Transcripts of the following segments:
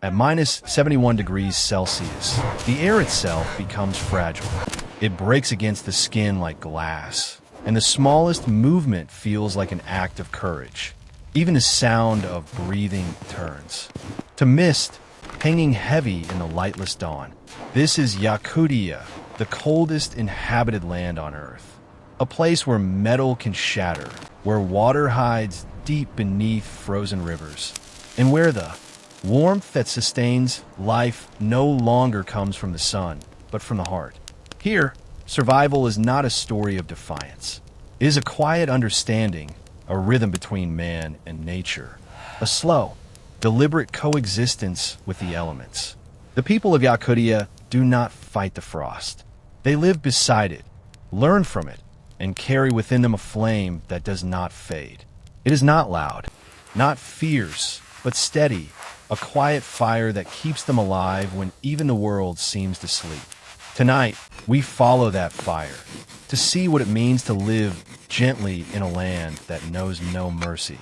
At minus 71 degrees Celsius, the air itself becomes fragile. It breaks against the skin like glass, and the smallest movement feels like an act of courage. Even the sound of breathing turns to mist, hanging heavy in the lightless dawn. This is Yakutia, the coldest inhabited land on Earth. A place where metal can shatter, where water hides deep beneath frozen rivers, and where the warmth that sustains life no longer comes from the sun, but from the heart. Here, survival is not a story of defiance. It is a quiet understanding, a rhythm between man and nature, a slow, deliberate coexistence with the elements. The people of Yakutia do not fight the frost. They live beside it, learn from it, and carry within them a flame that does not fade. It is not loud, not fierce, but steady, a quiet fire that keeps them alive when even the world seems to sleep. Tonight, we follow that fire to see what it means to live gently in a land that knows no mercy.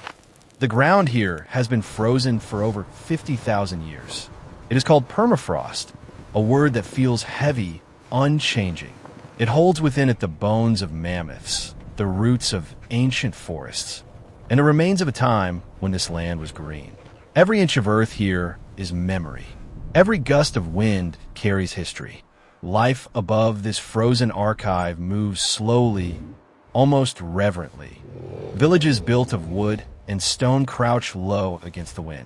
The ground here has been frozen for over 50,000 years. It is called permafrost, a word that feels heavy, unchanging. It holds within it the bones of mammoths, the roots of ancient forests, and the remains of a time when this land was green. Every inch of earth here is memory. Every gust of wind carries history. Life above this frozen archive moves slowly, almost reverently. Villages built of wood and stone crouch low against the wind.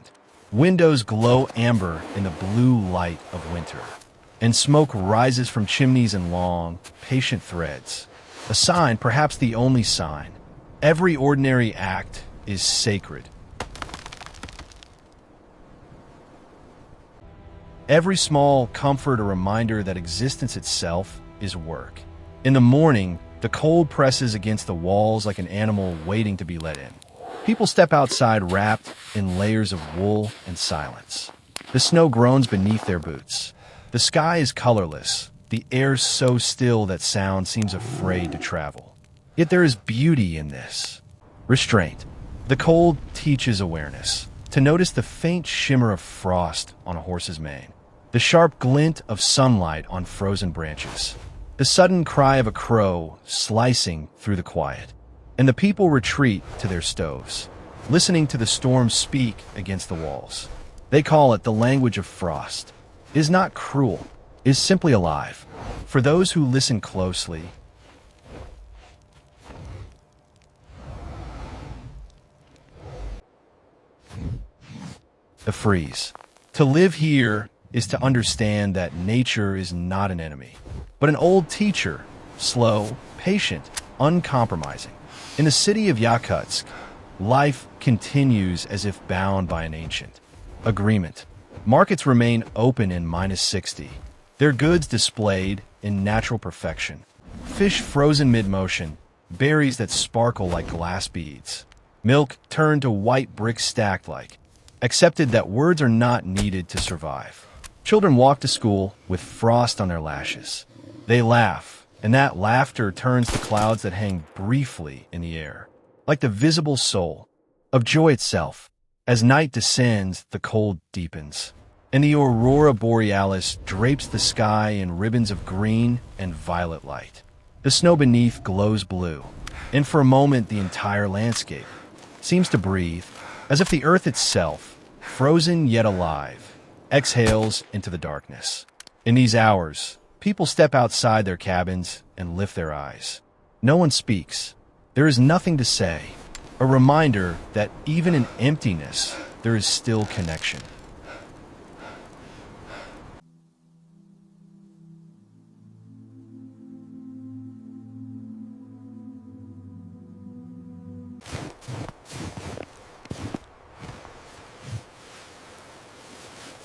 Windows glow amber in the blue light of winter, and smoke rises from chimneys in long, patient threads. A sign, perhaps the only sign. Every ordinary act is sacred. Every small comfort a reminder that existence itself is work. In the morning, the cold presses against the walls like an animal waiting to be let in. People step outside wrapped in layers of wool and silence. The snow groans beneath their boots. The sky is colorless, the air so still that sound seems afraid to travel. Yet there is beauty in this. Restraint. The cold teaches awareness. To notice the faint shimmer of frost on a horse's mane. The sharp glint of sunlight on frozen branches. The sudden cry of a crow slicing through the quiet. And the people retreat to their stoves, listening to the storm speak against the walls. They call it the language of frost. It is not cruel, it is simply alive. For those who listen closely, the freeze. To live here is to understand that nature is not an enemy, but an old teacher, slow, patient, uncompromising. In the city of Yakutsk, life continues as if bound by an ancient agreement. Markets remain open in minus 60, their goods displayed in natural perfection. Fish frozen mid-motion, berries that sparkle like glass beads. Milk turned to white bricks stacked like. Accepted that words are not needed to survive. Children walk to school with frost on their lashes. They laugh, and that laughter turns to clouds that hang briefly in the air, like the visible soul of joy itself. As night descends, the cold deepens, and the aurora borealis drapes the sky in ribbons of green and violet light. The snow beneath glows blue, and for a moment the entire landscape seems to breathe, as if the earth itself, frozen yet alive, exhales into the darkness. In these hours, people step outside their cabins and lift their eyes. No one speaks. There is nothing to say. A reminder that even in emptiness, there is still connection.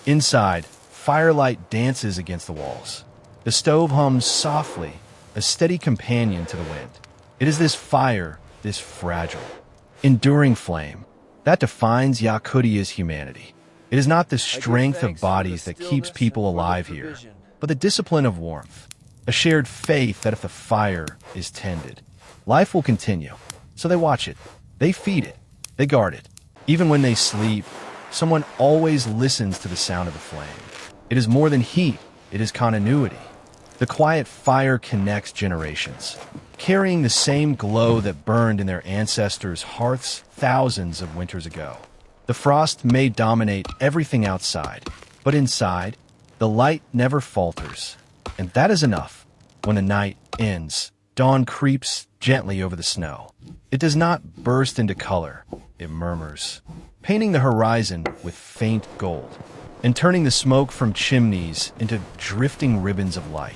Inside, firelight dances against the walls. The stove hums softly, a steady companion to the wind. It is this fire, this fragile, enduring flame, that defines Yakutia's humanity. It is not the strength of bodies that keeps people alive here, but the discipline of warmth, a shared faith that if the fire is tended, life will continue. So they watch it, they feed it, they guard it. Even when they sleep, Someone always listens to the sound of the flame. It is more than heat, it is continuity. The quiet fire connects generations, carrying the same glow that burned in their ancestors' hearths thousands of winters ago. The frost may dominate everything outside, but inside, the light never falters. And that is enough. When the night ends, dawn creeps gently over the snow. It does not burst into color, it murmurs, painting the horizon with faint gold, and turning the smoke from chimneys into drifting ribbons of light.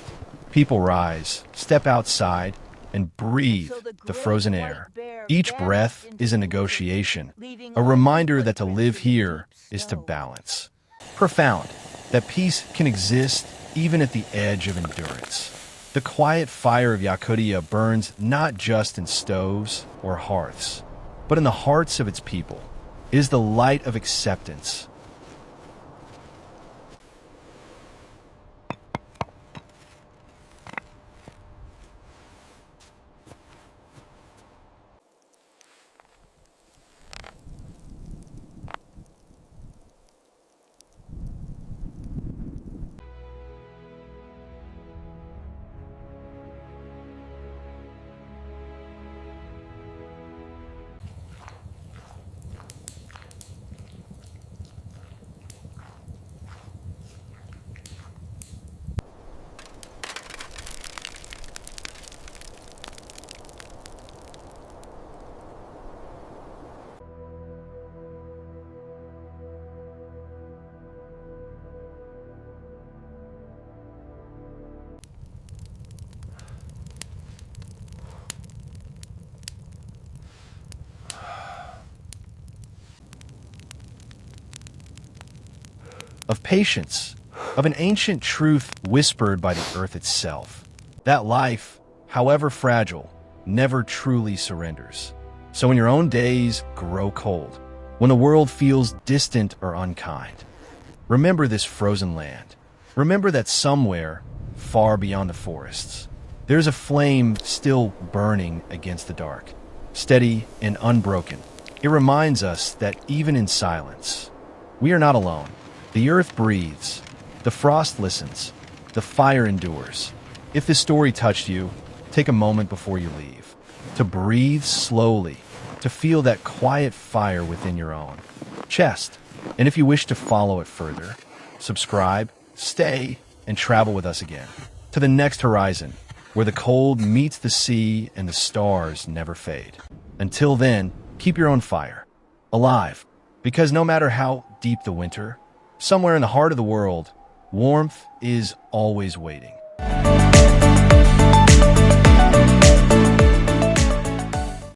People rise, step outside, and breathe the frozen air. Each breath is a negotiation, a reminder that to live here is to balance. Profound, that peace can exist even at the edge of endurance. The quiet fire of Yakutia burns not just in stoves or hearths, but in the hearts of its people. It is the light of acceptance. Of patience, of an ancient truth whispered by the earth itself. That life, however fragile, never truly surrenders. So when your own days grow cold, when the world feels distant or unkind, remember this frozen land. Remember that somewhere, far beyond the forests, there's a flame still burning against the dark, steady and unbroken. It reminds us that even in silence, we are not alone. The earth breathes, the frost listens, the fire endures. If this story touched you, take a moment before you leave, to breathe slowly, to feel that quiet fire within your own chest. And if you wish to follow it further, subscribe, stay, and travel with us again to the next horizon, where the cold meets the sea and the stars never fade. Until then, keep your own fire alive, because no matter how deep the winter, somewhere in the heart of the world, warmth is always waiting.